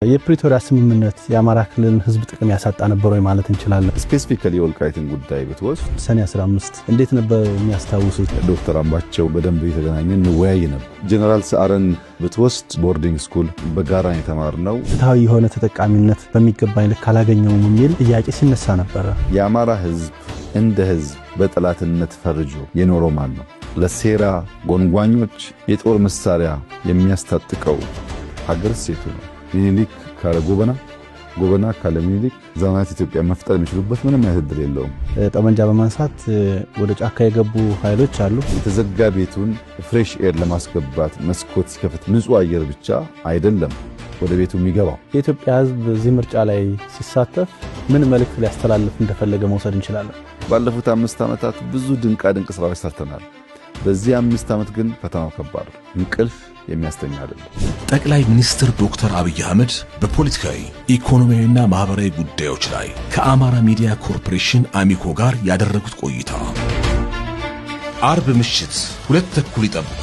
የፕሪቶሪያ ስምምነት የአማራ ክልልን ህዝብ ጥቅም ያሳጣ ነበር ወይ ማለት እንችላለን? ስፔሲፊካሊ የወልቃይትን ጉዳይ ብትወስድ ሰኔ 15 እንዴት ነበር የሚያስታውሱት? ዶክተር አምባቸው በደንብ የተገናኘን እንወያይ ነበር። ጀነራል ሰዓረን ብትወስድ ቦርዲንግ ስኩል በጋራ የተማርነው ፍትሃዊ የሆነ ተጠቃሚነት በሚገባኝ ልክ አላገኘውም የሚል ጥያቄ ሲነሳ ነበር። የአማራ ህዝብ እንደ ህዝብ በጠላትነት ፈርጆ የኖረው ማን ነው? ለሴራ ጎንጓኞች የጦር መሳሪያ የሚያስታጥቀው ሀገር ሴቱ ነው። ሚኒሊክ ካለ ጎበና ካለ ሚኒሊክ ዘመናት ኢትዮጵያ መፍጠር የሚችሉበት ምንም አይነት እድል የለውም። ጠመንጃ በማንሳት ወደ ጫካ የገቡ ኃይሎች አሉ። የተዘጋ ቤቱን ፍሬሽ ኤር ለማስገባት መስኮት ሲከፍት ንጹህ አየር ብቻ አይደለም ወደ ቤቱ የሚገባው። የኢትዮጵያ ህዝብ እዚህ ምርጫ ላይ ሲሳተፍ ምን መልእክት ሊያስተላልፍ እንደፈለገ መውሰድ እንችላለን? ባለፉት 5 ዓመታት ብዙ ድንቅ ስራዎች ሰርተናል። በዚህ 5 ዓመት ግን ፈተናው ከባድ ነው። እንቅልፍ የሚያስተኛ አይደለም። ጠቅላይ ሚኒስትር ዶክተር አብይ አህመድ በፖለቲካዊ ኢኮኖሚያዊና ማህበራዊ ጉዳዮች ላይ ከአማራ ሚዲያ ኮርፖሬሽን አሚኮ ጋር ያደረጉት ቆይታ አርብ ምሽት 2:30 ይጠብቁ።